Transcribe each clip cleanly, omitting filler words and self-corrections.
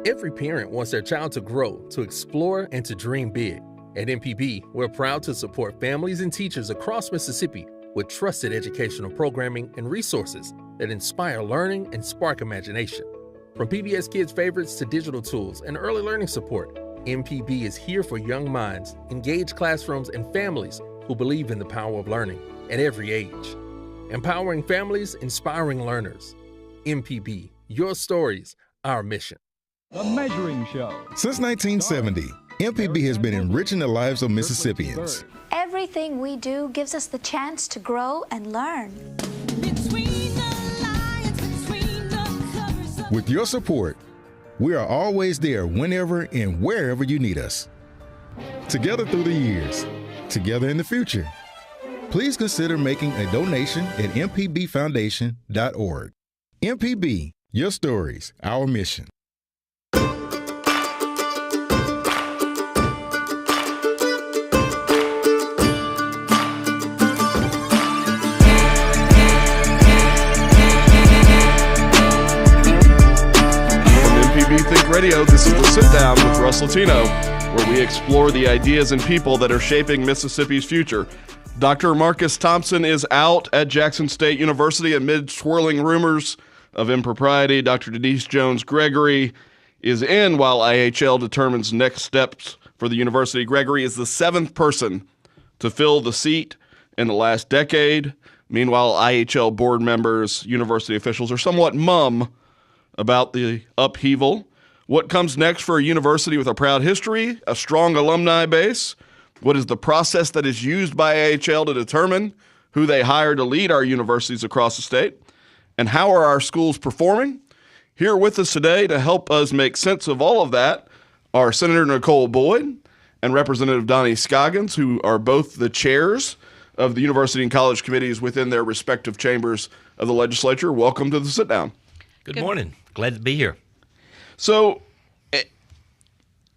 Every parent wants their child to grow, to explore, and to dream big. At MPB, we're proud to support families and teachers across Mississippi with trusted educational programming and resources that inspire learning and spark imagination. From PBS Kids Favorites to digital tools and early learning support, MPB is here for young minds, engaged classrooms, and families who believe in the power of learning at every age. Empowering families, inspiring learners. MPB, your stories, our mission. The Measuring Show. Since 1970, MPB has been enriching the lives of Mississippians. Everything we do gives us the chance to grow and learn. With your support, we are always there whenever and wherever you need us. Together through the years, together in the future. Please consider making a donation at mpbfoundation.org. MPB, your stories, our mission. Think Radio, this is The Sit Down with Russ Latino, where we explore the ideas and people that are shaping Mississippi's future. Dr. Marcus Thompson is out at Jackson State University amid swirling rumors of impropriety. Dr. Denise Jones-Gregory is in while IHL determines next steps for the university. Gregory is the 7th person to fill the seat in the last decade. Meanwhile, IHL board members, university officials are somewhat mum about the upheaval. What comes next for a university with a proud history, a strong alumni base? What is the process that is used by IHL to determine who they hire to lead our universities across the state? And how are our schools performing? Here with us today to help us make sense of all of that are Senator Nicole Boyd and Representative Donnie Scoggin, who are both the chairs of the university and college committees within their respective chambers of the legislature. Welcome to the Sit Down. Good morning. Glad to be here. So,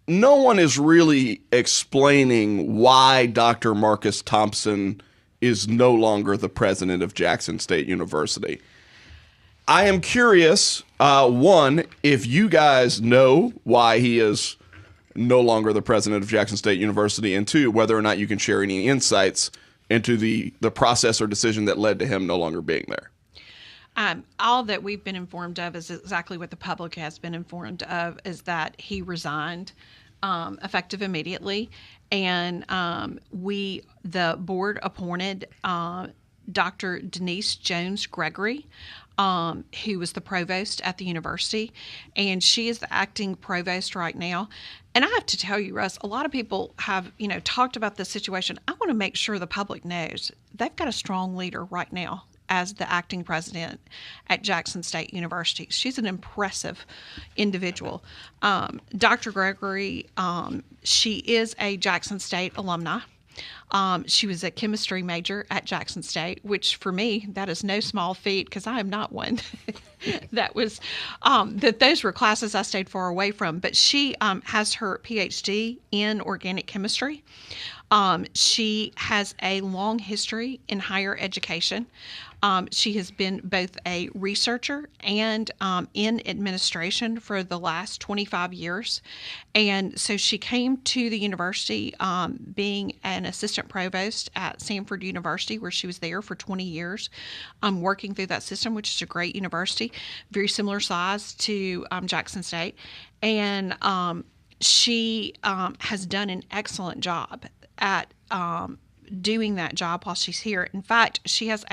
no one is really explaining why Dr. Marcus Thompson is no longer the president of Jackson State University. I am curious, one, if you guys know why he is no longer the president of Jackson State University, and two, whether or not you can share any insights into the process or decision that led to him no longer being there. All that we've been informed of is exactly what the public has been informed of, is that he resigned effective immediately. And the board appointed Dr. Denise Jones-Gregory, who was the provost at the university, and she is the acting provost right now. And I have to tell you, Russ, a lot of people have, talked about this situation. I want to make sure the public knows they've got a strong leader right now as the acting president at Jackson State University. She's an impressive individual. Dr. Gregory, she is a Jackson State alumni. She was a chemistry major at Jackson State, which for me, that is no small feat because I am not one. Those were classes I stayed far away from. But she has her PhD in organic chemistry. She has a long history in higher education. She has been both a researcher and in administration for the last 25 years. And so she came to the university being an assistant provost at Samford University, where she was there for 20 years, working through that system, which is a great university, very similar size to Jackson State. And she has done an excellent job at doing that job while she's here. In fact, she has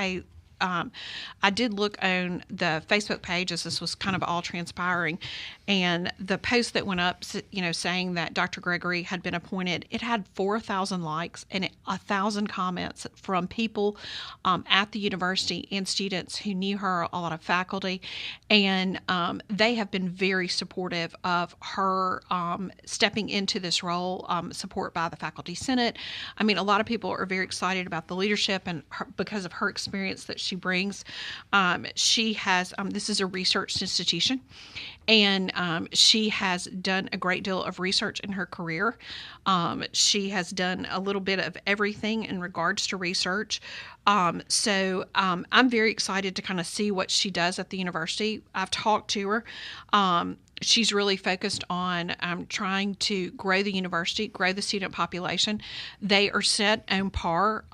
I did look on the Facebook page as this was kind of all transpiring, and the post that went up, saying that Dr. Gregory had been appointed, it had 4,000 likes and 1,000 comments from people at the university and students who knew her, a lot of faculty, and they have been very supportive of her stepping into this role, support by the Faculty Senate. I mean, a lot of people are very excited about the leadership and because of her experience that she brings. She has, this is a research institution, and she has done a great deal of research in her career. She has done a little bit of everything in regards to research. So I'm very excited to kind of see what she does at the university. I've talked to her. she's really focused on trying to grow the university, grow the student population. They are set on par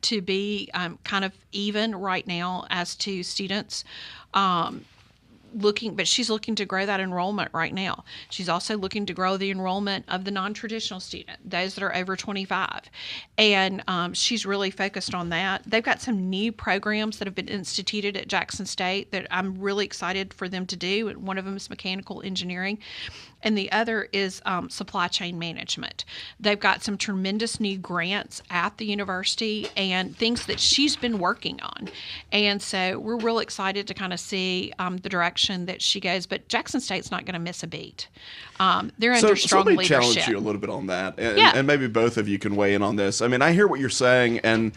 to be kind of even right now as to students. But she's looking to grow that enrollment right now. She's also looking to grow the enrollment of the non-traditional student, those that are over 25. And she's really focused on that. They've got some new programs that have been instituted at Jackson State that I'm really excited for them to do. One of them is mechanical engineering, and the other is supply chain management. They've got some tremendous new grants at the university and things that she's been working on. And so we're real excited to kind of see the direction that she goes. But Jackson State's not going to miss a beat. They're under strong let me leadership. challenge you a little bit on that, and maybe both of you can weigh in on this. I mean, I hear what you're saying, and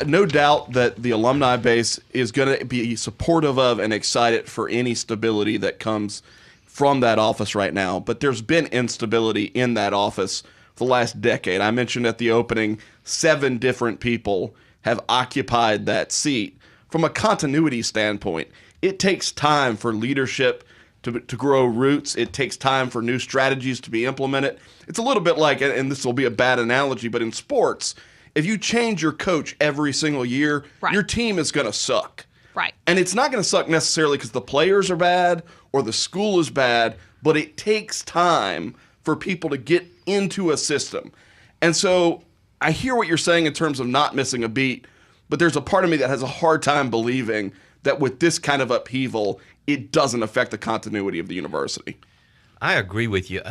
no doubt that the alumni base is going to be supportive of and excited for any stability that comes from that office right now. But there's been instability in that office for the last decade. I mentioned at the opening, 7 different people have occupied that seat. From a continuity standpoint, it takes time for leadership to grow roots. It takes time for new strategies to be implemented. It's a little bit like, and this will be a bad analogy, but in sports, if you change your coach every single year, your team is going to suck. Right. And it's not going to suck necessarily because the players are bad or the school is bad, but it takes time for people to get into a system. And so I hear what you're saying in terms of not missing a beat, but there's a part of me that has a hard time believing that with this kind of upheaval, it doesn't affect the continuity of the university. I agree with you.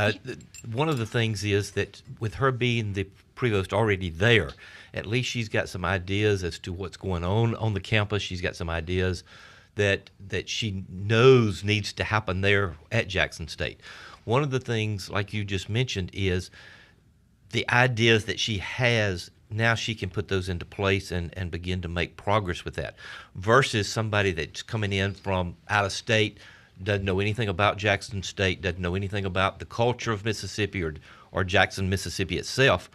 One of the things is that with her being the provost already there, at least she's got some ideas as to what's going on the campus. She's got some ideas that she knows needs to happen there at Jackson State. One of the things, like you just mentioned, is the ideas that she has. Now she can put those into place and begin to make progress with that, versus somebody that's coming in from out of state, doesn't know anything about Jackson State, doesn't know anything about the culture of Mississippi or Jackson, Mississippi itself,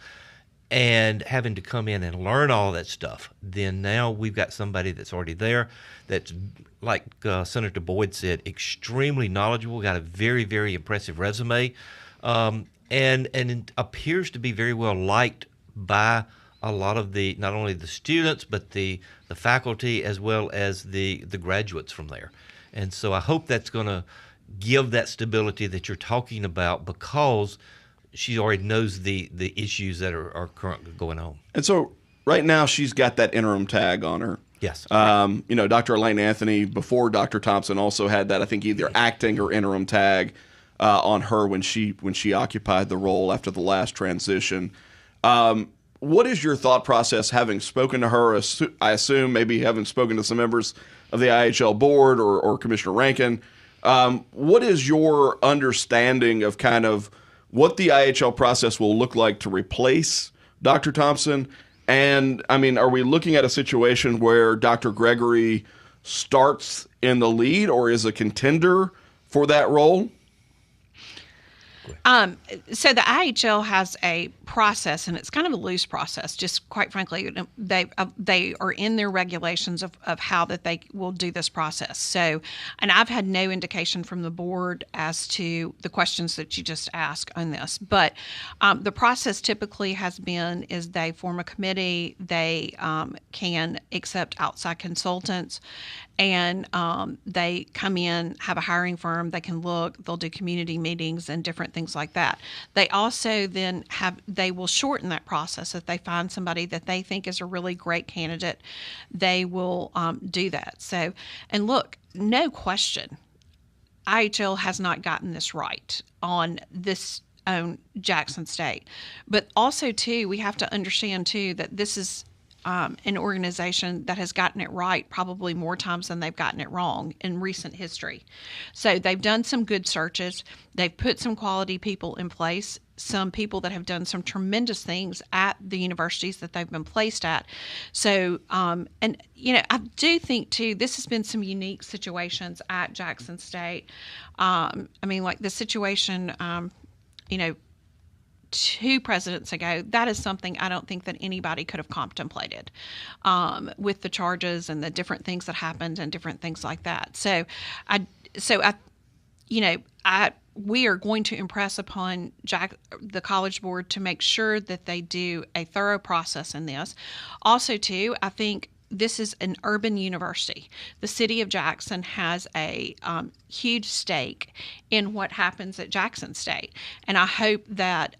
and having to come in and learn all that stuff. Then now we've got somebody that's already there that's, like Senator Boyd said, extremely knowledgeable, got a very, very impressive resume, and it appears to be very well liked by a lot of the, not only the students, but the faculty as well as the graduates from there. And so I hope that's going to give that stability that you're talking about, because she already knows the issues that are currently going on. And so right now she's got that interim tag on her. Yes. Dr. Elaine Anthony, before Dr. Thompson, also had that, I think, either acting or interim tag on her when she occupied the role after the last transition. What is your thought process, having spoken to her, I assume, maybe having spoken to some members of the IHL board or Commissioner Rankin? What is your understanding of kind of what the IHL process will look like to replace Dr. Thompson? And, I mean, are we looking at a situation where Dr. Gregory starts in the lead or is a contender for that role? So the IHL has a process, and it's kind of a loose process. Just quite frankly, they are in their regulations of how that they will do this process. So, and I've had no indication from the board as to the questions that you just asked on this. But the process typically has been is they form a committee, they can accept outside consultants, and they come in, have a hiring firm, they can look, they'll do community meetings and different things like that. They also then they will shorten that process. If they find somebody that they think is a really great candidate, they will do that. So, and look, no question, IHL has not gotten this right on this own Jackson State. But also, too, we have to understand, too, that this is an organization that has gotten it right probably more times than they've gotten it wrong in recent history. So they've done some good searches. They've put some quality people in place, some people that have done some tremendous things at the universities that they've been placed at. So, and, you know, I do think, too, this has been some unique situations at Jackson State. I mean, like the situation, 2 presidents ago, that is something I don't think that anybody could have contemplated with the charges and the different things that happened and different things like that. So I we are going to impress upon the College Board to make sure that they do a thorough process in this. Also, too, I think this is an urban university. The city of Jackson has a huge stake in what happens at Jackson State. And I hope that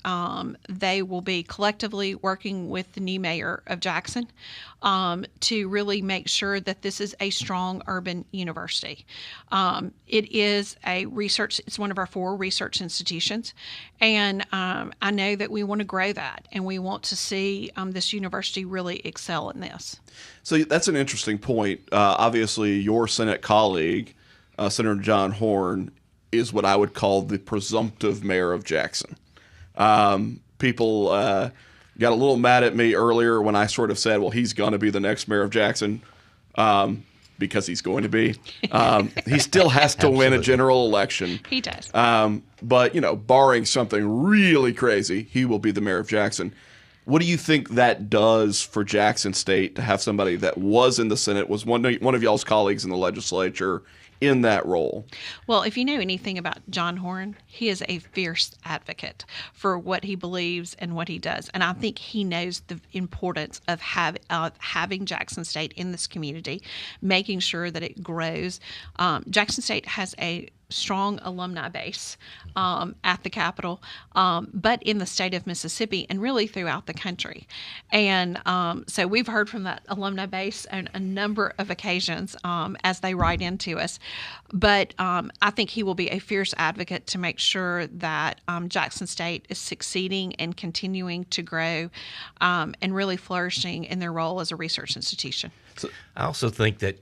they will be collectively working with the new mayor of Jackson to really make sure that this is a strong urban university. It is it's one of our 4 research institutions. And I know that we want to grow that, and we want to see this university really excel in this. So that's an interesting point. Obviously, your Senate colleague, Senator John Horn, is what I would call the presumptive mayor of Jackson. People got a little mad at me earlier when I sort of said, well, he's going to be the next mayor of Jackson, because he's going to be. He still has to win a general election. He does. But, barring something really crazy, he will be the mayor of Jackson. What do you think that does for Jackson State to have somebody that was in the Senate, was one of y'all's colleagues in the legislature, in that role? Well, if you know anything about John Horn, he is a fierce advocate for what he believes and what he does. And I think he knows the importance of having Jackson State in this community, making sure that it grows. Jackson State has a strong alumni base at the Capitol, but in the state of Mississippi and really throughout the country. And so we've heard from that alumni base on a number of occasions as they write into us. But I think he will be a fierce advocate to make sure that Jackson State is succeeding and continuing to grow and really flourishing in their role as a research institution. So I also think that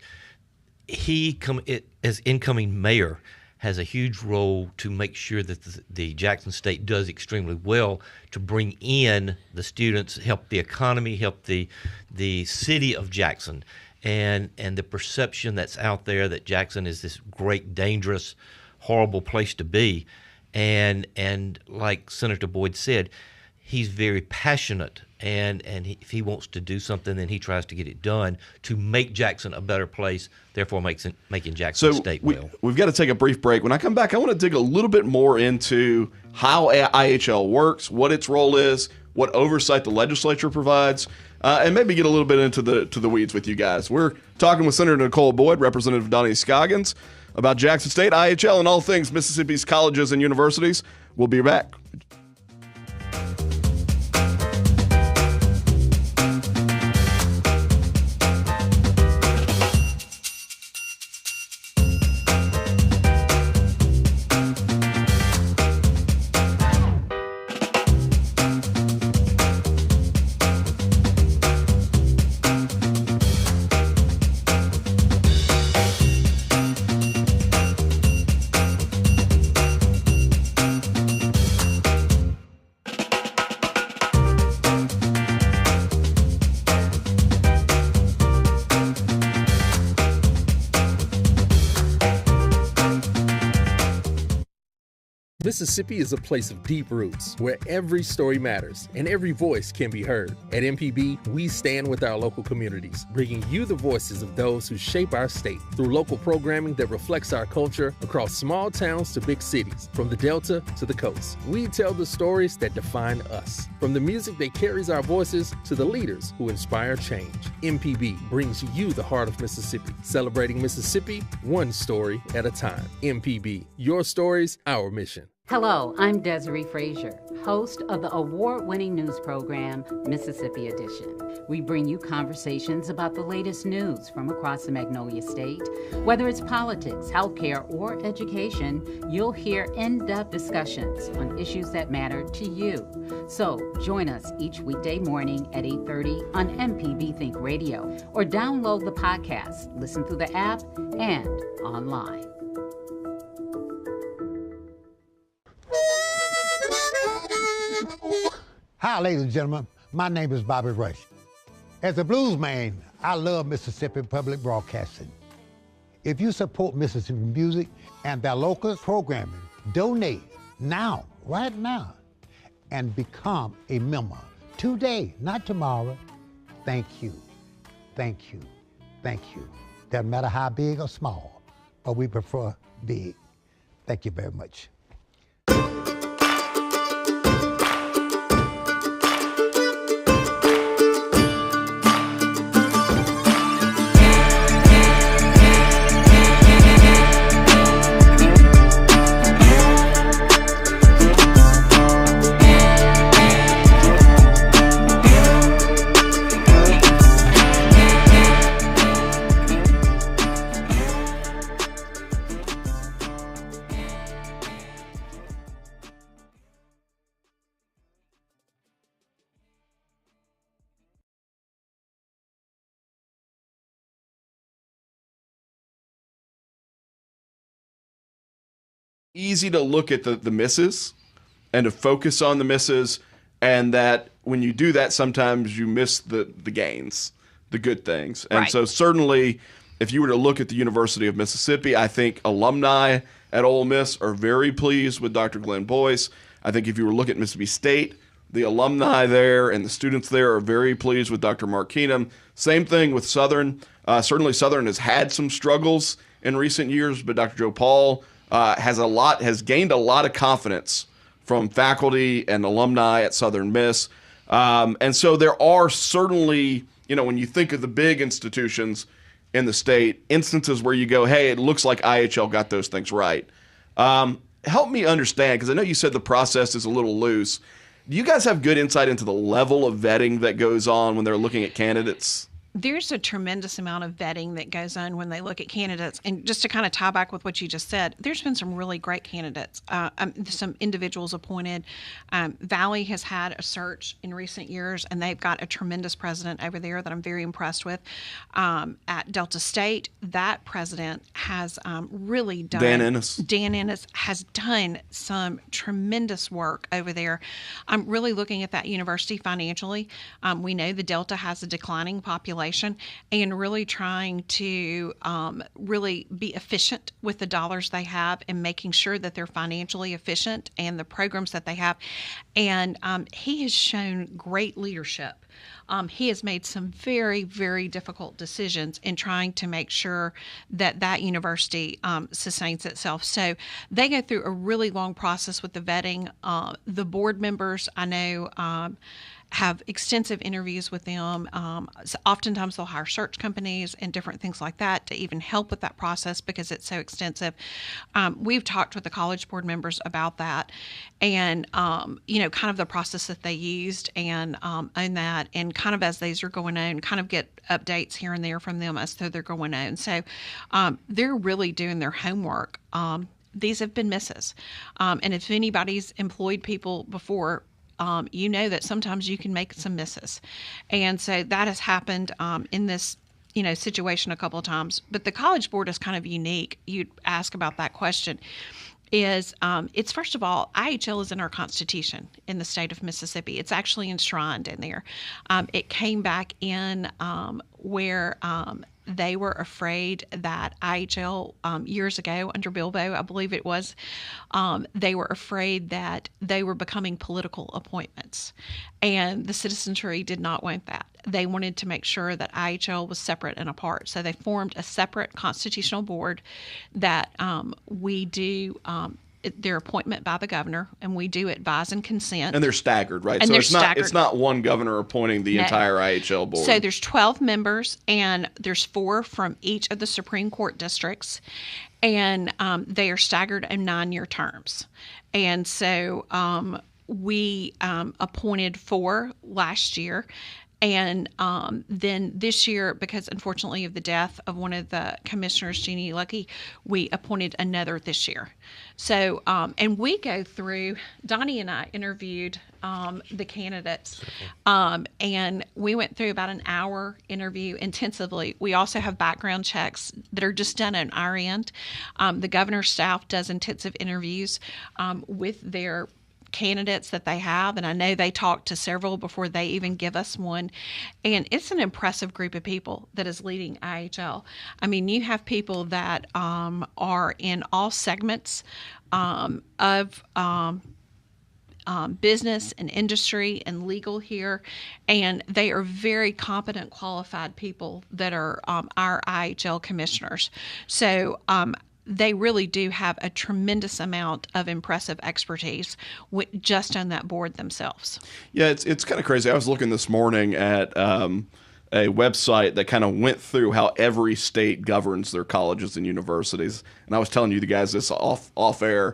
as incoming mayor, has a huge role to make sure that the Jackson State does extremely well to bring in the students, help the economy, help the city of Jackson, and the perception that's out there that Jackson is this great, dangerous, horrible place to be. And like Senator Boyd said, he's very passionate, and if he wants to do something, then he tries to get it done to make Jackson a better place, therefore making Jackson State well. We've got to take a brief break. When I come back, I want to dig a little bit more into how IHL works, what its role is, what oversight the legislature provides, and maybe get a little bit into the weeds with you guys. We're talking with Senator Nicole Boyd, Representative Donnie Scoggin, about Jackson State, IHL, and all things Mississippi's colleges and universities. We'll be back. Mississippi is a place of deep roots where every story matters and every voice can be heard. At MPB, we stand with our local communities, bringing you the voices of those who shape our state through local programming that reflects our culture across small towns to big cities, from the Delta to the coast. We tell the stories that define us, from the music that carries our voices to the leaders who inspire change. MPB brings you the heart of Mississippi, celebrating Mississippi one story at a time. MPB, your stories, our mission. Hello, I'm Desiree Frazier, host of the award-winning news program, Mississippi Edition. We bring you conversations about the latest news from across the Magnolia State. Whether it's politics, healthcare, or education, you'll hear in-depth discussions on issues that matter to you. So join us each weekday morning at 8:30 on MPB Think Radio, or download the podcast, listen through the app, and online. Hi, ladies and gentlemen. My name is Bobby Rush. As a blues man, I love Mississippi Public Broadcasting. If you support Mississippi music and their local programming, donate now, right now, and become a member today, not tomorrow. Thank you, thank you, thank you. Doesn't matter how big or small, but we prefer big. Thank you very much. easy to look at the misses and to focus on the misses, and that when you do that, sometimes you miss the gains, the good things. And Right. so certainly, if you were to look at the University of Mississippi, I think alumni at Ole Miss are very pleased with Dr. Glenn Boyce. I think if you were looking at Mississippi State, the alumni there and the students there are very pleased with Dr. Mark Keenum. Same thing with Southern. Certainly Southern has had some struggles in recent years, but Dr. Joe Paul has gained a lot of confidence from faculty and alumni at Southern Miss. And so there are certainly, when you think of the big institutions in the state, instances where you go, hey, it looks like IHL got those things right. Help me understand, because I know you said the process is a little loose. Do you guys have good insight into the level of vetting that goes on when they're looking at candidates? There's a tremendous amount of vetting that goes on when they look at candidates. And just to kind of tie back with what you just said, there's been some really great candidates, some individuals appointed. Valley has had a search in recent years, and they've got a tremendous president over there that I'm very impressed with. At Delta State, that president has really done... Dan Ennis has done some tremendous work over there. I'm really looking at that university financially. We know the Delta has a declining population, and really trying to really be efficient with the dollars they have and making sure that they're financially efficient and the programs that they have. And he has shown great leadership. He has made some very, very difficult decisions in trying to make sure that that university sustains itself. So they go through a really long process with the vetting. The board members, I know, have extensive interviews with them. So oftentimes they'll hire search companies and different things like that to even help with that process because it's so extensive. We've talked with the college board members about that and, kind of the process that they used and on that. And kind of as these are going on, kind of get updates here and there from them as they're going on. So they're really doing their homework. These have been misses. And if anybody's employed people before, that sometimes you can make some misses. And so that has happened in this, situation a couple of times. But the College Board is kind of unique. You'd ask about that question. It's first of all, IHL is in our Constitution in the state of Mississippi. It's actually enshrined in there. It came back in where they were afraid that IHL years ago under Bilbo, I believe it was, they were afraid that they were becoming political appointments. And the citizenry did not want that. They wanted to make sure that IHL was separate and apart. So they formed a separate constitutional board that we do their appointment by the governor, and we do advise and consent. And they're staggered, right? And so they're it's not one governor appointing the entire IHL board. So there's 12 members, and there's 4 from each of the Supreme Court districts, and they are staggered in 9-year terms. And so we appointed 4 last year. And then this year, because unfortunately of the death of one of the commissioners, Jeannie Lucky, we appointed another this year. So, and we go through, Donnie and I interviewed the candidates, and we went through about an hour interview intensively. We also have background checks that are just done on our end. The governor's staff does intensive interviews with their candidates that they have, and I know they talk to several before they even give us one, and it's an impressive group of people that is leading IHL. I mean, you have people that are in all segments of business and industry and legal here, and they are very competent, qualified people that are our IHL commissioners. So they really do have a tremendous amount of impressive expertise just on that board themselves. Yeah, it's kind of crazy. I was looking this morning at a website that kind of went through how every state governs their colleges and universities. And I was telling you the guys this off air.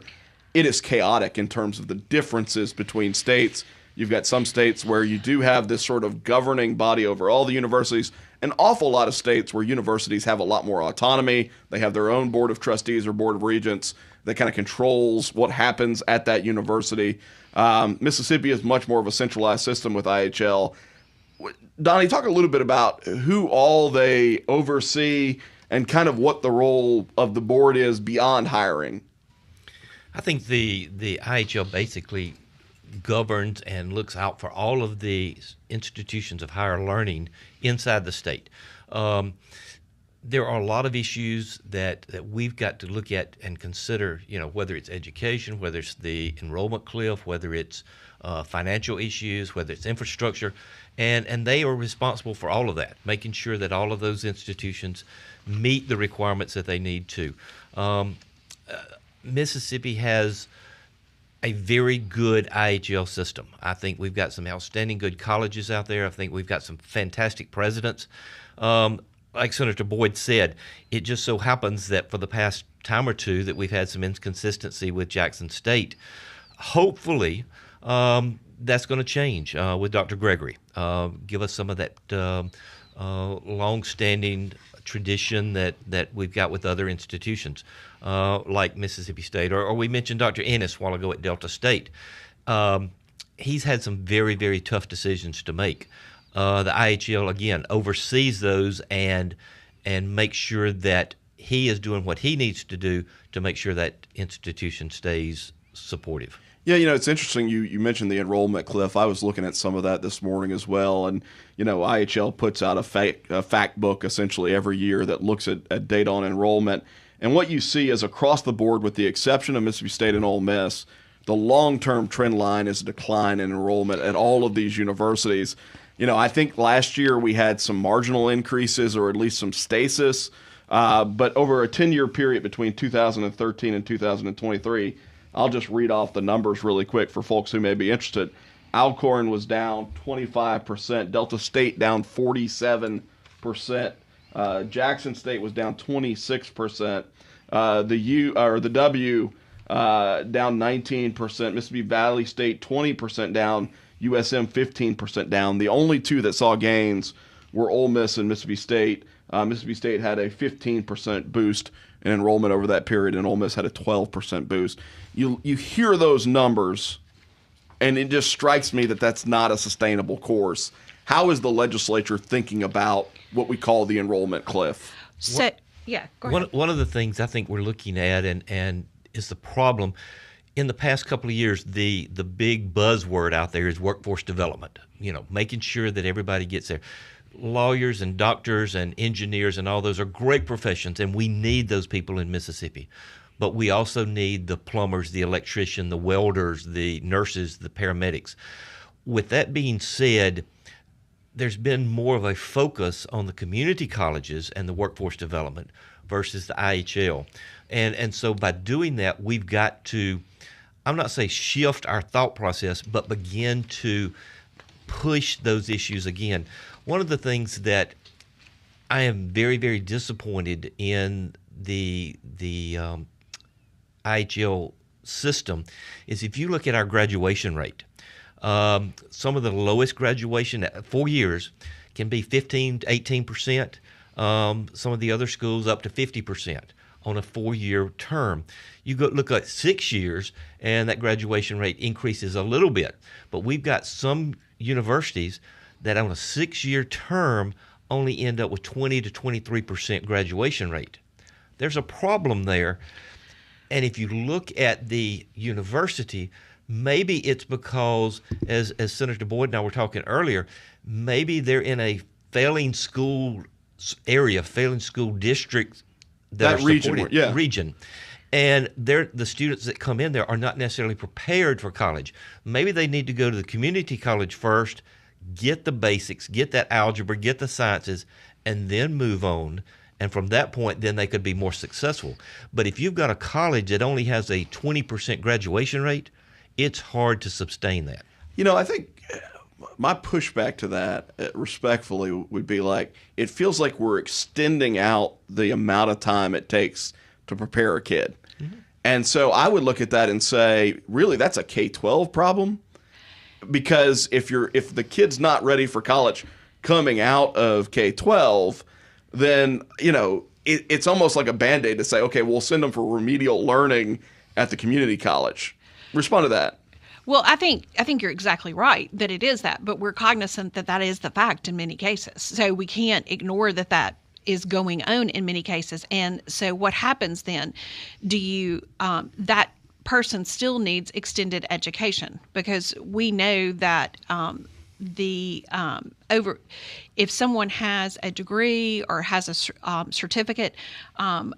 It is chaotic in terms of the differences between states. You've got some states where you do have this sort of governing body over all the universities. An awful lot of states where universities have a lot more autonomy. They have their own board of trustees or board of regents that kind of controls what happens at that university. Mississippi is much more of a centralized system with IHL. Donnie, talk a little bit about who all they oversee and kind of what the role of the board is beyond hiring. I think the IHL basically governs and looks out for all of the institutions of higher learning inside the state. There are a lot of issues that we've got to look at and consider, whether it's education, whether it's the enrollment cliff, whether it's financial issues, whether it's infrastructure, and they are responsible for all of that, making sure that all of those institutions meet the requirements that they need to. Mississippi has a very good IHL system. I think we've got some outstanding good colleges out there. I think we've got some fantastic presidents. Like Senator Boyd said, it just so happens that for the past time or two that we've had some inconsistency with Jackson State. Hopefully, that's going to change with Dr. Gregory. Give us some of that long-standing tradition that we've got with other institutions like Mississippi State, or we mentioned Dr. Ennis a while ago at Delta State. He's had some very, very tough decisions to make. The IHL, again, oversees those and makes sure that he is doing what he needs to do to make sure that institution stays supportive. Yeah, it's interesting. You mentioned the enrollment cliff. I was looking at some of that this morning as well. And, IHL puts out a fact book essentially every year that looks at data on enrollment. And what you see is across the board, with the exception of Mississippi State and Ole Miss, the long-term trend line is a decline in enrollment at all of these universities. I think last year we had some marginal increases, or at least some stasis. But over a 10-year period between 2013 and 2023, I'll just read off the numbers really quick for folks who may be interested. Alcorn was down 25%, Delta State down 47%, Jackson State was down 26%, the W down 19%, Mississippi Valley State 20% down, USM 15% down. The only two that saw gains were Ole Miss and Mississippi State. Mississippi State had a 15% boost in enrollment over that period, and Ole Miss had a 12% boost. You hear those numbers, and it just strikes me that that's not a sustainable course. How is the legislature thinking about what we call the enrollment cliff? Go ahead. One of the things I think we're looking at and is the problem. In the past couple of years, the big buzzword out there is workforce development, making sure that everybody gets there. Lawyers and doctors and engineers and all those are great professions, and we need those people in Mississippi. But we also need the plumbers, the electrician, the welders, the nurses, the paramedics. With that being said, there's been more of a focus on the community colleges and the workforce development versus the IHL. And so by doing that, we've got to, I'm not saying shift our thought process, but begin to push those issues again. One of the things that I am very, very disappointed in the IHL system is if you look at our graduation rate, some of the lowest graduation at 4 years can be 15 to 18%. Some of the other schools up to 50% on a 4-year term. You go look at 6 years, and that graduation rate increases a little bit. But we've got some universities that on a 6-year term only end up with 20 to 23% graduation rate. There's a problem there. And if you look at the university, maybe it's because, as Senator Boyd and I were talking earlier, maybe they're in a failing school area, failing school district that region. And the students that come in there are not necessarily prepared for college. Maybe they need to go to the community college first, get the basics, get that algebra, get the sciences, and then move on. And from that point, then they could be more successful. But if you've got a college that only has a 20% graduation rate, it's hard to sustain that. I think my pushback to that, respectfully, would be like, it feels like we're extending out the amount of time it takes to prepare a kid. Mm-hmm. And so I would look at that and say, really, that's a K-12 problem? Because if the kid's not ready for college coming out of K-12, then, it's almost like a Band-Aid to say, okay, we'll send them for remedial learning at the community college. Respond to that. Well, I think you're exactly right that it is that, but we're cognizant that is the fact in many cases. So we can't ignore that is going on in many cases. And so what happens then? Do you that person still needs extended education, because we know that if someone has a degree or has a certificate from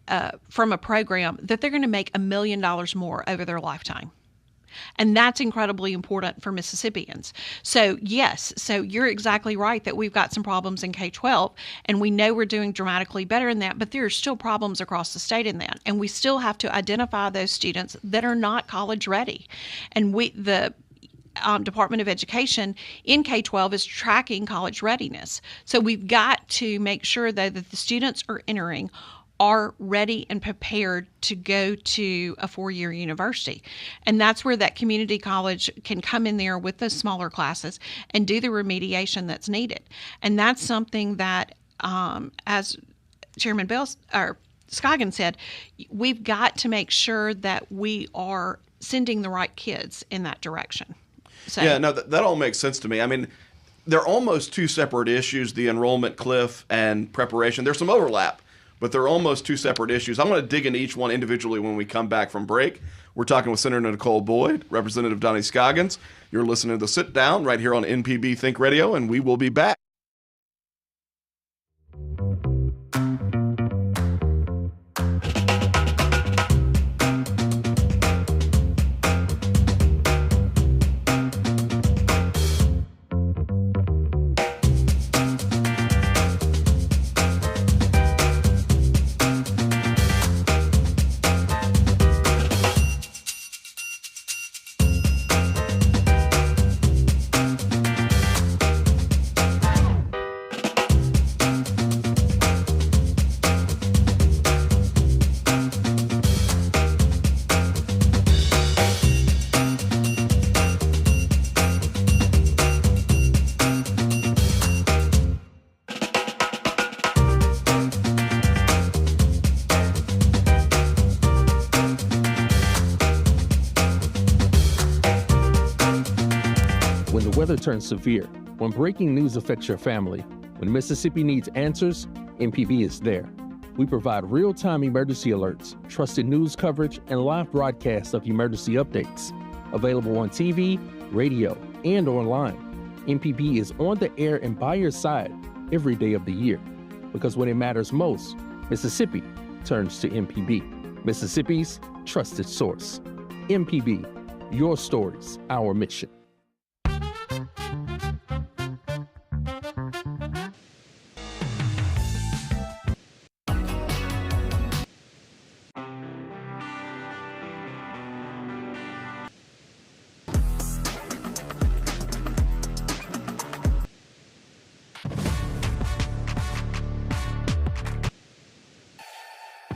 a program, that they're going to make $1 million more over their lifetime. And that's incredibly important for Mississippians. So yes, so you're exactly right that we've got some problems in K-12, and we know we're doing dramatically better in that, but there are still problems across the state in that. And we still have to identify those students that are not college ready. And the Department of Education in K-12 is tracking college readiness. So we've got to make sure, though, that the students are entering are ready and prepared to go to a 4-year university. And that's where that community college can come in there with the smaller classes and do the remediation that's needed. And that's something that, as Chairman Scoggin said, we've got to make sure that we are sending the right kids in that direction. So, yeah, no, that all makes sense to me. I mean, they're almost two separate issues, the enrollment cliff and preparation. There's some overlap, but they're almost two separate issues. I'm going to dig into each one individually when we come back from break. We're talking with Senator Nicole Boyd, Representative Donnie Scoggin. You're listening to The Sit Down right here on NPB Think Radio, and we will be back. When the weather turns severe, when breaking news affects your family, when Mississippi needs answers, MPB is there. We provide real-time emergency alerts, trusted news coverage, and live broadcasts of emergency updates. Available on TV, radio, and online. MPB is on the air and by your side every day of the year. Because when it matters most, Mississippi turns to MPB, Mississippi's trusted source. MPB, your stories, our mission.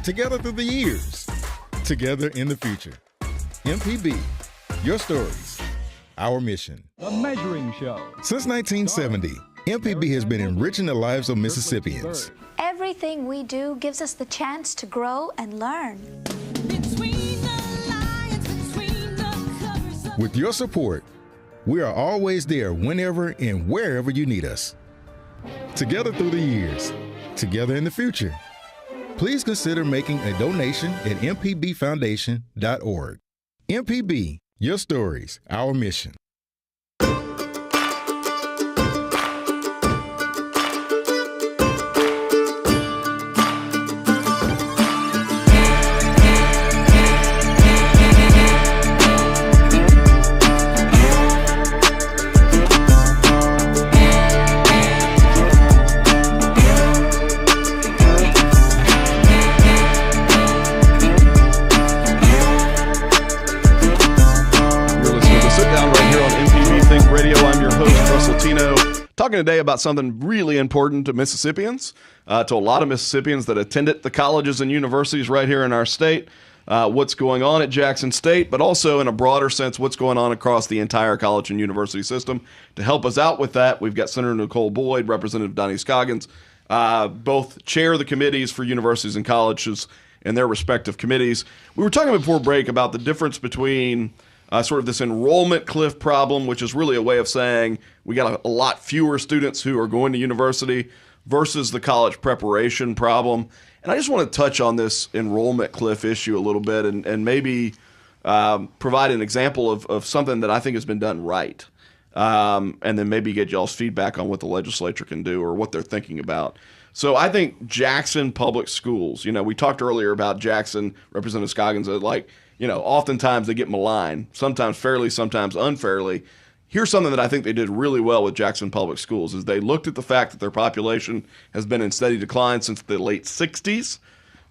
Together through the years, together in the future. MPB, your stories, our mission. The Measuring Show. Since 1970, MPB has been enriching the lives of Mississippians. Everything we do gives us the chance to grow and learn. With your support, we are always there whenever and wherever you need us. Together through the years, together in the future. Please consider making a donation at mpbfoundation.org. MPB, your stories, our mission. Russ Latino, talking today about something really important to Mississippians, to a lot of Mississippians that attended the colleges and universities right here in our state, what's going on at Jackson State, but also in a broader sense, what's going on across the entire college and university system. To help us out with that, we've got Senator Nicole Boyd, Representative Donnie Scoggin, both chair the committees for universities and colleges in their respective committees. We were talking before break about the difference between sort of this enrollment cliff problem, which is really a way of saying we got a lot fewer students who are going to university versus the college preparation problem. And I just want to touch on this enrollment cliff issue a little bit and maybe provide an example of something that I think has been done right, and then maybe get y'all's feedback on what the legislature can do or what they're thinking about. So I think Jackson Public Schools, we talked earlier about Jackson, Representative Scoggins, oftentimes they get maligned, sometimes fairly, sometimes unfairly. Here's something that I think they did really well with Jackson Public Schools is they looked at the fact that their population has been in steady decline since the late 60s,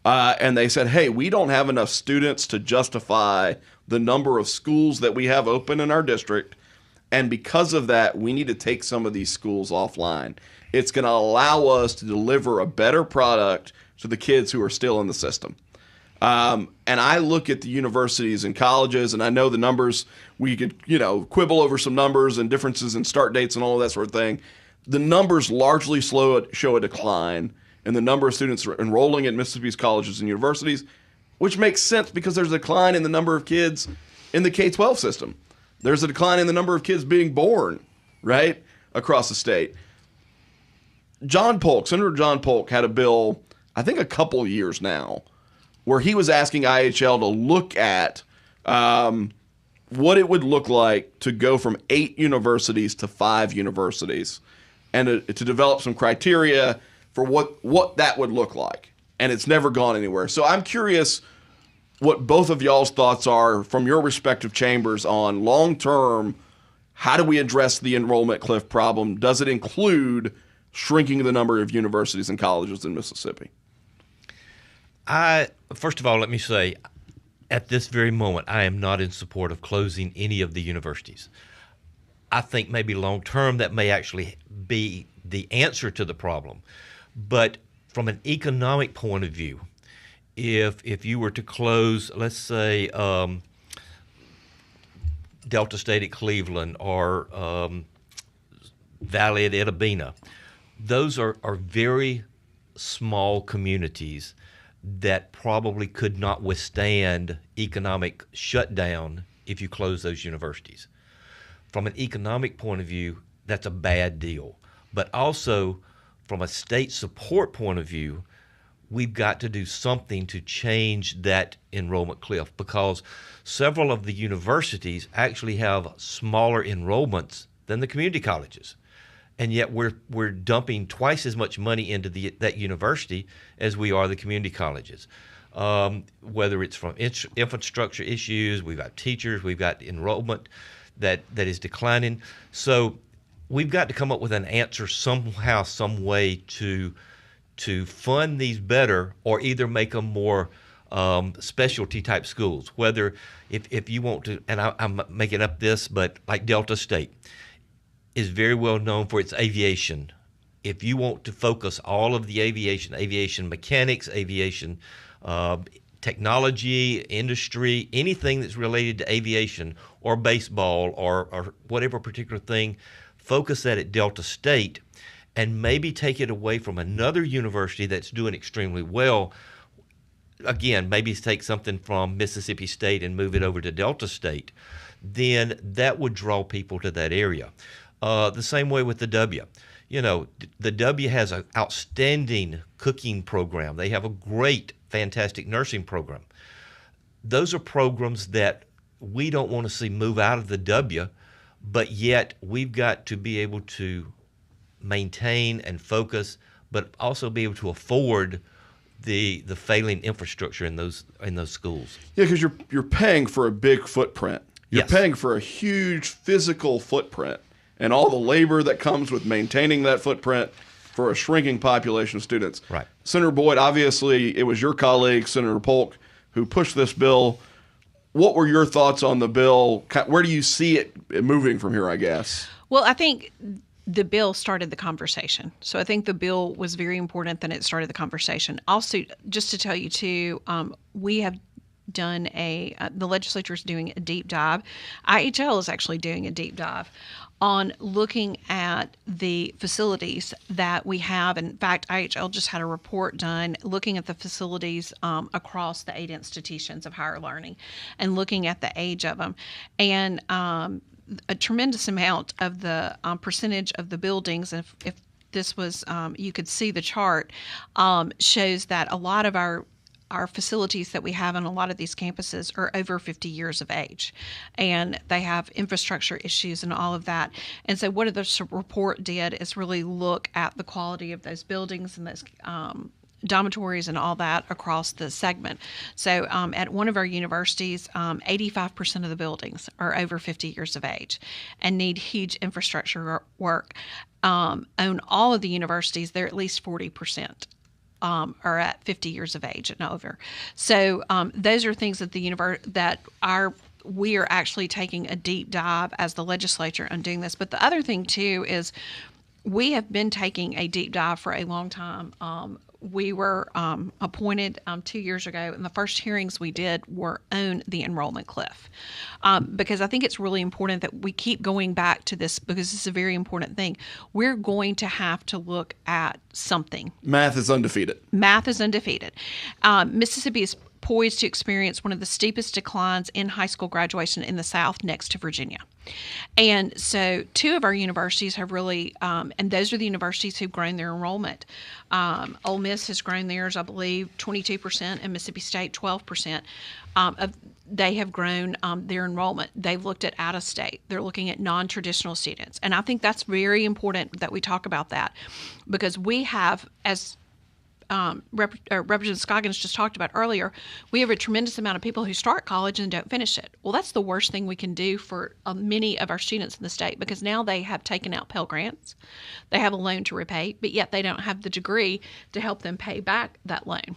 and they said, hey, we don't have enough students to justify the number of schools that we have open in our district, and because of that, we need to take some of these schools offline. It's going to allow us to deliver a better product to the kids who are still in the system. And I look at the universities and colleges, and I know the numbers, we could, quibble over some numbers and differences in start dates and all of that sort of thing. The numbers largely show a decline in the number of students enrolling at Mississippi's colleges and universities, which makes sense because there's a decline in the number of kids in the K-12 system. There's a decline in the number of kids being born, right, across the state. Senator John Polk had a bill, I think a couple years now, where he was asking IHL to look at what it would look like to go from 8 universities to 5 universities and to develop some criteria for what that would look like. And it's never gone anywhere. So I'm curious what both of y'all's thoughts are from your respective chambers on long-term, how do we address the enrollment cliff problem? Does it include shrinking the number of universities and colleges in Mississippi? First of all, let me say, at this very moment, I am not in support of closing any of the universities. I think maybe long-term that may actually be the answer to the problem. But from an economic point of view, if you were to close, let's say, Delta State at Cleveland or Valley at Edabina, those are very small communities that probably could not withstand economic shutdown if you close those universities. From an economic point of view, that's a bad deal. But also, from a state support point of view, we've got to do something to change that enrollment cliff because several of the universities actually have smaller enrollments than the community colleges. And yet we're dumping twice as much money into that university as we are the community colleges. Whether it's from infrastructure issues, we've got teachers, we've got enrollment that is declining. So we've got to come up with an answer somehow, some way to fund these better or either make them more specialty type schools. Whether if you want to, and I'm making up this, but like Delta State is very well known for its aviation. If you want to focus all of the aviation mechanics, aviation technology, industry, anything that's related to aviation or baseball or whatever particular thing, focus that at Delta State and maybe take it away from another university that's doing extremely well. Again, maybe take something from Mississippi State and move it over to Delta State. Then that would draw people to that area. The same way with the W. The W has an outstanding cooking program. They have a great, fantastic nursing program. Those are programs that we don't want to see move out of the W, but yet we've got to be able to maintain and focus, but also be able to afford the failing infrastructure in those schools. Yeah, because you're paying for a big footprint. You're paying for a huge physical footprint and all the labor that comes with maintaining that footprint for a shrinking population of students. Right. Senator Boyd, obviously it was your colleague, Senator Polk, who pushed this bill. What were your thoughts on the bill? Where do you see it moving from here, I guess? Well, I think the bill started the conversation. So I think the bill was very important that it started the conversation. Also, just to tell you too, we have done the legislature is doing a deep dive. IHL is actually doing a deep dive on looking at the facilities that we have. In fact, IHL just had a report done looking at the facilities across the 8 institutions of higher learning and looking at the age of them. And a tremendous amount of the percentage of the buildings, if this was, you could see the chart, shows that a lot of our our facilities that we have on a lot of these campuses are over 50 years of age, and they have infrastructure issues and all of that. And so what this report did is really look at the quality of those buildings and those dormitories and all that across the segment. So at one of our universities, 85% of the buildings are over 50 years of age and need huge infrastructure work. On all of the universities, they're at least 40%. Are at 50 years of age and over. So those are things that we are actually taking a deep dive as the legislature on doing this. But the other thing too is we have been taking a deep dive for a long time. We were appointed 2 years ago, and the first hearings we did were on the enrollment cliff, because I think it's really important that we keep going back to this, because it's a very important thing. We're going to have to look at something. Math is undefeated. Mississippi is poised to experience one of the steepest declines in high school graduation in the South, next to Virginia. And so 2 of our universities have really, and those are the universities who've grown their enrollment. Ole Miss has grown theirs, I believe, 22%, and Mississippi State 12%. They have grown their enrollment. They've looked at out-of-state. They're looking at non-traditional students. And I think that's very important that we talk about that, because we have, as Representative Scoggins just talked about earlier, we have a tremendous amount of people who start college and don't finish it. Well, that's the worst thing we can do for many of our students in the state, because now they have taken out Pell Grants. They have a loan to repay, but yet they don't have the degree to help them pay back that loan.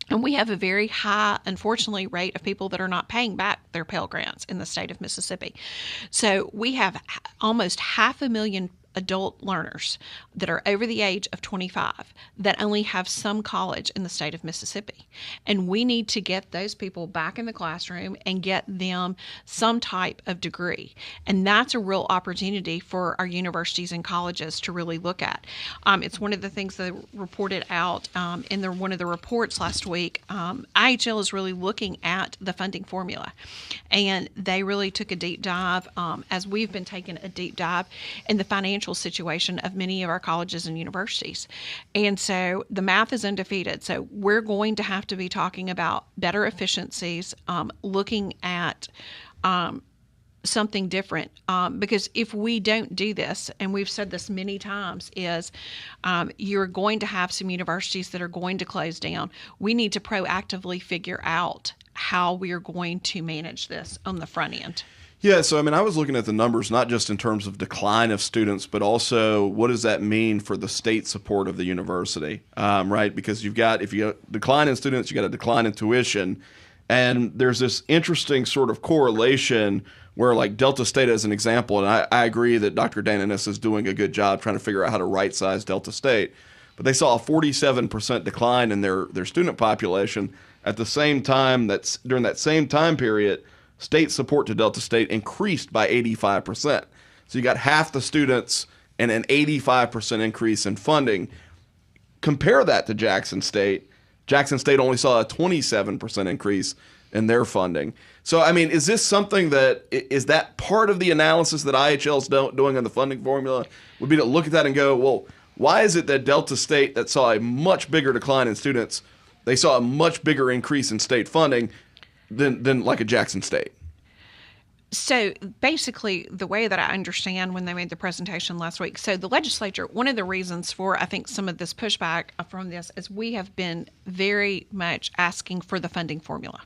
And we have a very high, unfortunately, rate of people that are not paying back their Pell Grants in the state of Mississippi. So we have almost 500,000 adult learners that are over the age of 25 that only have some college in the state of Mississippi. And we need to get those people back in the classroom and get them some type of degree. And that's a real opportunity for our universities and colleges to really look at. It's one of the things that reported out in one of the reports last week. IHL is really looking at the funding formula. And they really took a deep dive, as we've been taking a deep dive in the financial situation of many of our colleges and universities. And so the math is undefeated. So we're going to have to be talking about better efficiencies, looking at something different, because if we don't do this, and we've said this many times, is you're going to have some universities that are going to close down. We need to proactively figure out how we are going to manage this on the front end. Yeah, so I mean, I was looking at the numbers, not just in terms of decline of students, but also what does that mean for the state support of the university, right? Because if you decline in students, you got a decline in tuition. And there's this interesting sort of correlation where, like, Delta State as an example, and I agree that Dr. Dananis is doing a good job trying to figure out how to right-size Delta State, but they saw a 47% decline in their student population. At the same time, during that same time period, state support to Delta State increased by 85%. So you got half the students and an 85% increase in funding. Compare that to Jackson State. Jackson State only saw a 27% increase in their funding. So, I mean, is this something is that part of the analysis that IHL is doing on the funding formula? Would be to look at that and go, well, why is it that Delta State, that saw a much bigger decline in students, they saw a much bigger increase in state funding than like a Jackson State? So basically, the way that I understand when they made the presentation last week, so the legislature, one of the reasons for, I think, some of this pushback from this is we have been very much asking for the funding formula.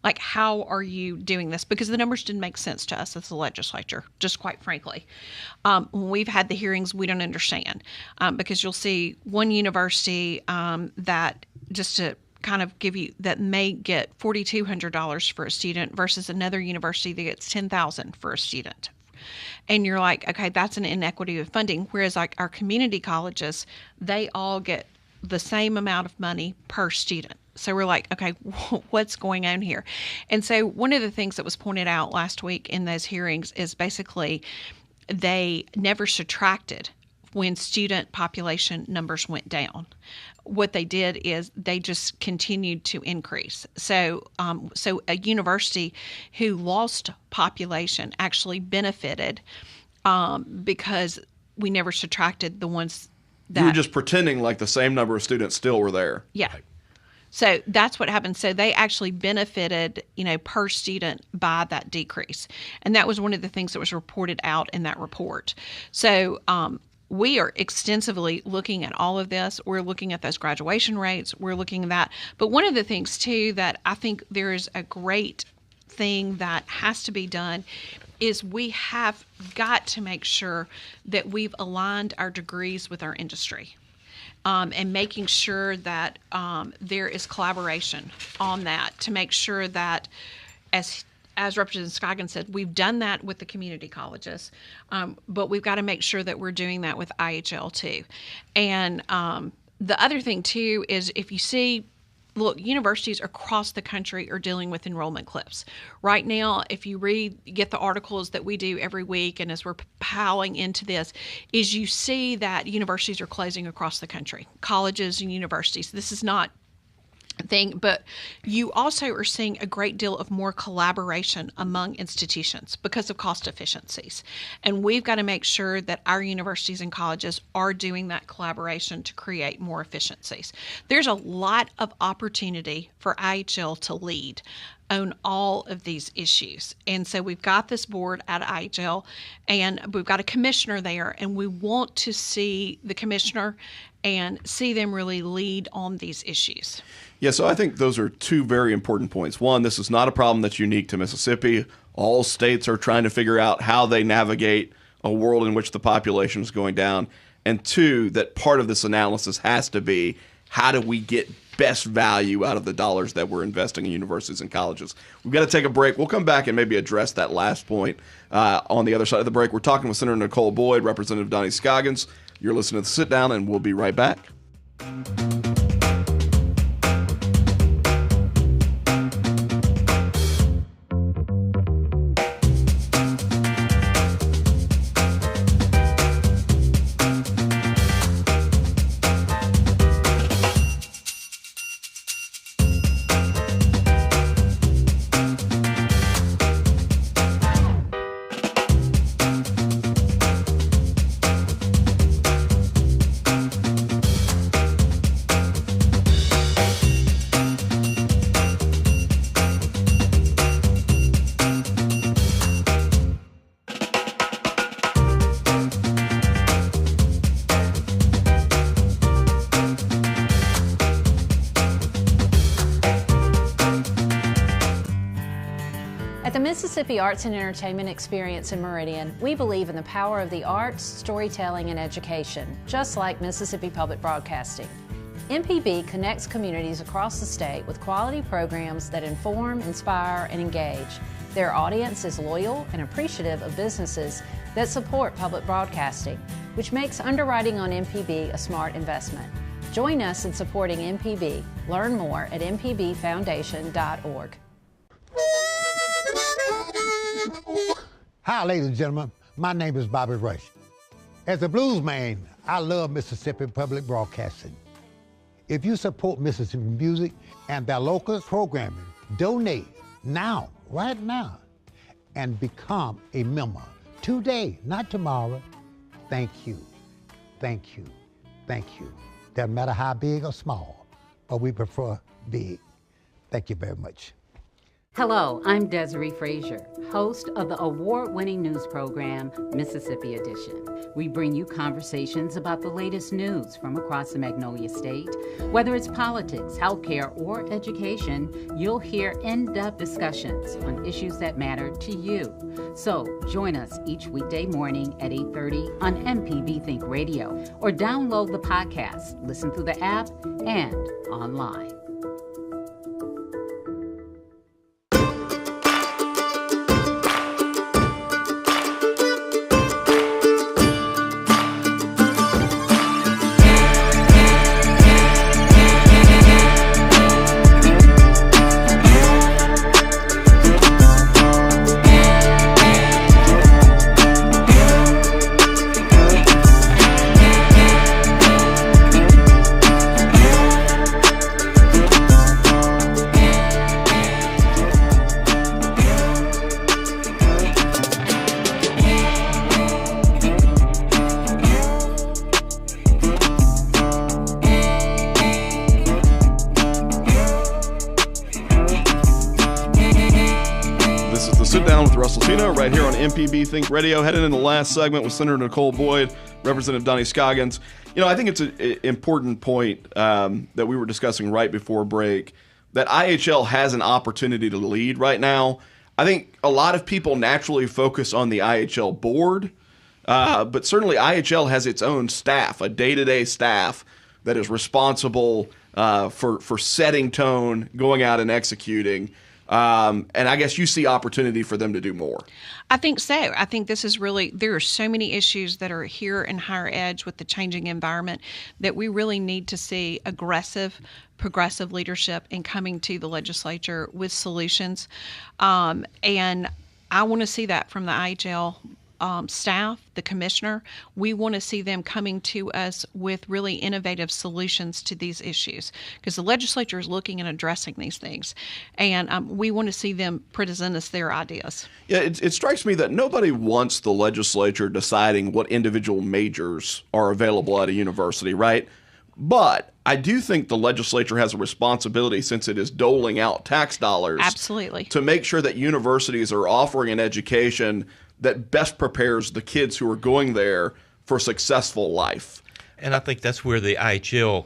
Like, how are you doing this? Because the numbers didn't make sense to us as the legislature, just quite frankly. When we've had the hearings, we don't understand, because you'll see one university that, just to kind of give you, that may get $4,200 for a student versus another university that gets $10,000 for a student. And you're like, okay, that's an inequity of funding. Whereas like our community colleges, they all get the same amount of money per student. So we're like, okay, what's going on here? And so one of the things that was pointed out last week in those hearings is basically they never subtracted when student population numbers went down. What they did is they just continued to increase. So a university who lost population actually benefited because we never subtracted the ones that... You were just pretending like the same number of students still were there. Yeah. So that's what happened. So they actually benefited, per student by that decrease. And that was one of the things that was reported out in that report. So we are extensively looking at all of this. We're looking at those graduation rates. We're looking at that. But one of the things, too, that I think there is a great thing that has to be done is we have got to make sure that we've aligned our degrees with our industry. And making sure that there is collaboration on that to make sure that, as Representative Scoggin said, we've done that with the community colleges, but we've got to make sure that we're doing that with IHL too. And the other thing too is if you see, look, universities across the country are dealing with enrollment cliffs. Right now, if you get the articles that we do every week, and as we're piling into this, is you see that universities are closing across the country, colleges and universities. This is not thing, but you also are seeing a great deal of more collaboration among institutions because of cost efficiencies. And we've got to make sure that our universities and colleges are doing that collaboration to create more efficiencies. There's a lot of opportunity for IHL to lead on all of these issues. And so we've got this board at IHL, and we've got a commissioner there, and we want to see the commissioner and see them really lead on these issues. Yeah, so I think those are two very important points. One, this is not a problem that's unique to Mississippi. All states are trying to figure out how they navigate a world in which the population is going down. And two, that part of this analysis has to be, how do we get best value out of the dollars that we're investing in universities and colleges? We've got to take a break. We'll come back and maybe address that last point on the other side of the break. We're talking with Senator Nicole Boyd, Representative Donnie Scoggin. You're listening to The Sit Down, and we'll be right back. At the Mississippi Arts and Entertainment Experience in Meridian, we believe in the power of the arts, storytelling, and education, just like Mississippi Public Broadcasting. MPB connects communities across the state with quality programs that inform, inspire, and engage. Their audience is loyal and appreciative of businesses that support public broadcasting, which makes underwriting on MPB a smart investment. Join us in supporting MPB. Learn more at mpbfoundation.org. Hi, ladies and gentlemen. My name is Bobby Rush. As a blues man, I love Mississippi Public Broadcasting. If you support Mississippi music and their local programming, donate now, right now, and become a member today, not tomorrow. Thank you, thank you, thank you. Doesn't matter how big or small, but we prefer big. Thank you very much. Hello, I'm Desiree Frazier, host of the award-winning news program, Mississippi Edition. We bring you conversations about the latest news from across the Magnolia State. Whether it's politics, healthcare, or education, you'll hear in-depth discussions on issues that matter to you. So join us each weekday morning at 8:30 on MPB Think Radio, or download the podcast, listen through the app, and online. Down with Russ Latino right here on MPB Think Radio. Headed in the last segment with Senator Nicole Boyd, Representative Donnie Scoggins. I think it's an important point that we were discussing right before break, that IHL has an opportunity to lead right now. I think a lot of people naturally focus on the IHL board, but certainly IHL has its own staff, a day-to-day staff that is responsible for setting tone, going out and executing. And I guess you see opportunity for them to do more. I think so. I think this is really, there are so many issues that are here in higher ed with the changing environment that we really need to see aggressive, progressive leadership in coming to the legislature with solutions. And I want to see that from the IHL staff, the commissioner. We want to see them coming to us with really innovative solutions to these issues, because the legislature is looking and addressing these things, and we want to see them present us their ideas. Yeah, it strikes me that nobody wants the legislature deciding what individual majors are available at a university, right? But I do think the legislature has a responsibility, since it is doling out tax dollars, absolutely, to make sure that universities are offering an education that best prepares the kids who are going there for successful life. And I think that's where the IHL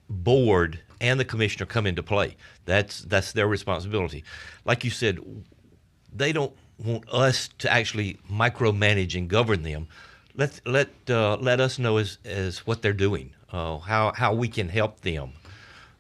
board and the commissioner come into play. That's their responsibility. Like you said, they don't want us to actually micromanage and govern them. Let us know as what they're doing, how we can help them,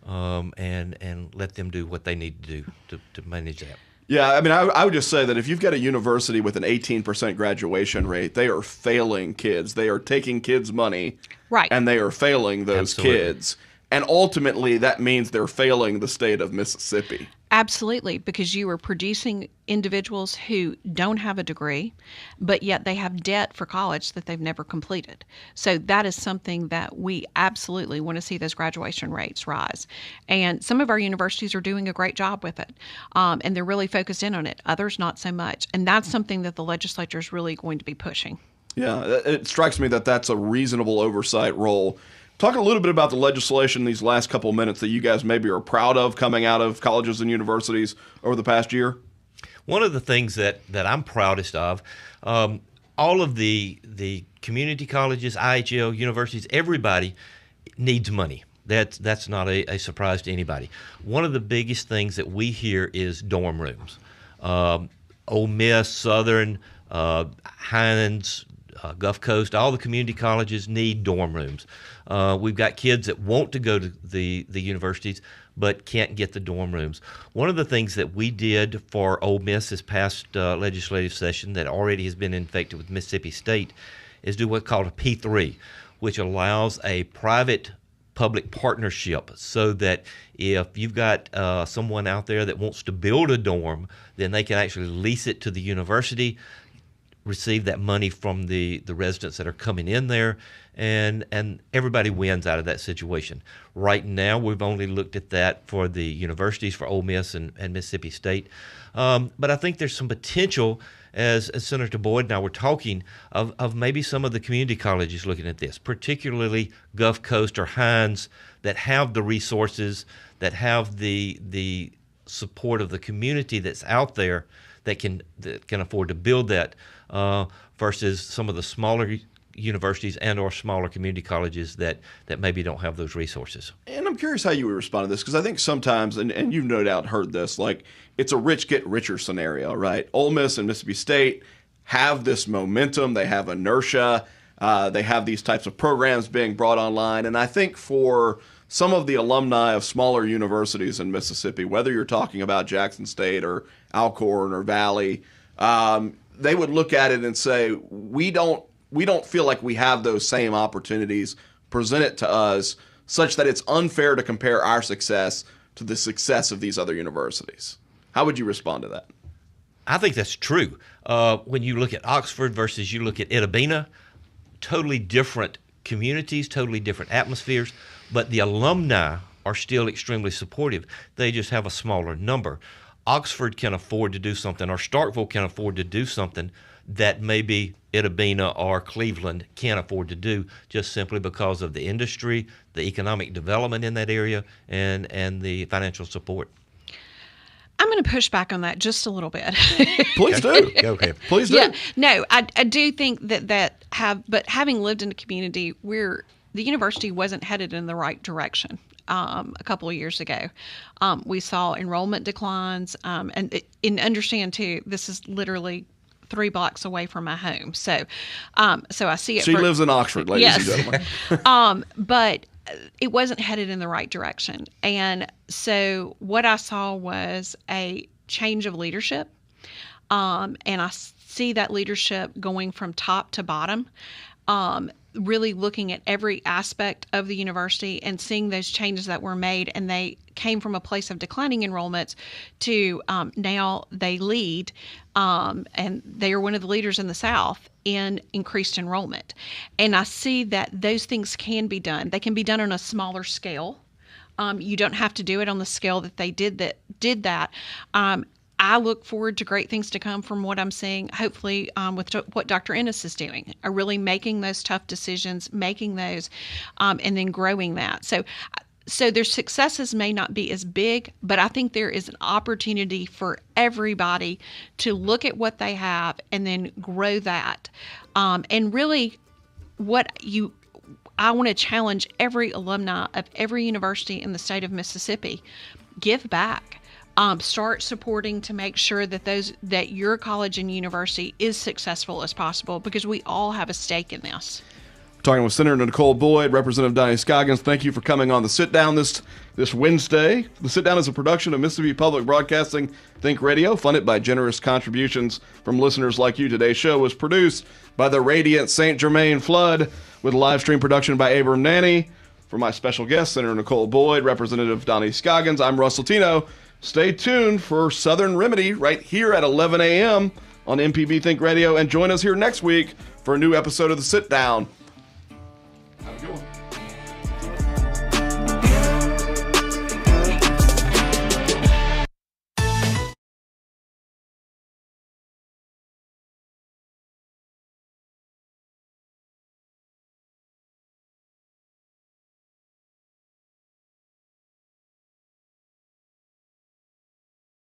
and let them do what they need to do to manage that. Yeah, I mean, I would just say that if you've got a university with an 18% graduation rate, they are failing kids. They are taking kids' money, right, and they are failing those kids. And ultimately, that means they're failing the state of Mississippi. Absolutely, because you are producing individuals who don't have a degree, but yet they have debt for college that they've never completed. So that is something that we absolutely want to see those graduation rates rise. And some of our universities are doing a great job with it, and they're really focused in on it. Others, not so much. And that's something that the legislature is really going to be pushing. Yeah, it strikes me that that's a reasonable oversight role. Talk a little bit about the legislation these last couple of minutes that you guys maybe are proud of coming out of colleges and universities over the past year. One of the things that I'm proudest of, all of the community colleges, IHL, universities, everybody needs money. That's not a surprise to anybody. One of the biggest things that we hear is dorm rooms. Ole Miss, Southern, Hines, Gulf Coast, all the community colleges need dorm rooms. We've got kids that want to go to the universities but can't get the dorm rooms. One of the things that we did for Ole Miss this past legislative session that already has been infected with Mississippi State is do what's called a P3, which allows a private-public partnership, so that if you've got someone out there that wants to build a dorm, then they can actually lease it to the university, receive that money from the residents that are coming in there, and everybody wins out of that situation. Right now, we've only looked at that for the universities, for Ole Miss and Mississippi State. But I think there's some potential, as Senator Boyd and I were talking, of maybe some of the community colleges looking at this, particularly Gulf Coast or Hines, that have the resources, that have the support of the community that's out there that can afford to build that, versus some of the smaller universities and or smaller community colleges that maybe don't have those resources. And I'm curious how you would respond to this, because I think sometimes, and you've no doubt heard this, like it's a rich get richer scenario, right? Ole Miss and Mississippi State have this momentum, they have inertia, they have these types of programs being brought online, and I think for some of the alumni of smaller universities in Mississippi, whether you're talking about Jackson State or Alcorn or Valley, they would look at it and say, we don't feel like we have those same opportunities presented to us, such that it's unfair to compare our success to the success of these other universities. How would you respond to that? I think that's true. When you look at Oxford versus you look at Itta Bena, totally different communities, totally different atmospheres, but the alumni are still extremely supportive. They just have a smaller number. Oxford can afford to do something, or Starkville can afford to do something that maybe Itta Bena or Cleveland can't afford to do, just simply because of the industry, the economic development in that area, and the financial support. I'm going to push back on that just a little bit. Please do. Go ahead. Please do. Yeah, no, I do think but having lived in the community, the university wasn't headed in the right direction. A couple of years ago, we saw enrollment declines, and understand too, this is literally 3 blocks away from my home. So I see it. She lives in Oxford, ladies and gentlemen. But it wasn't headed in the right direction. And so what I saw was a change of leadership. And I see that leadership going from top to bottom, really looking at every aspect of the university and seeing those changes that were made. And they came from a place of declining enrollments to now they lead, and they are one of the leaders in the South in increased enrollment. And I see that those things can be done. They can be done on a smaller scale. You don't have to do it on the scale that they did that. I look forward to great things to come from what I'm seeing, hopefully, with what Dr. Ennis is doing, are really making those tough decisions, making those, and then growing that. So their successes may not be as big, but I think there is an opportunity for everybody to look at what they have and then grow that. And really, I want to challenge every alumni of every university in the state of Mississippi, give back. Start supporting to make sure that your college and university is successful as possible, because we all have a stake in this. Talking with Senator Nicole Boyd, Representative Donnie Scoggin. Thank you for coming on the Sit Down this Wednesday. The Sit Down is a production of Mississippi Public Broadcasting Think Radio, funded by generous contributions from listeners like you. Today's show was produced by the radiant St. Germain Flood, with live stream production by Abram Nanny. For my special guest, Senator Nicole Boyd, Representative Donnie Scoggins, I'm Russ Latino. Stay tuned for Southern Remedy right here at 11 a.m. on MPB Think Radio, and join us here next week for a new episode of The Sit Down.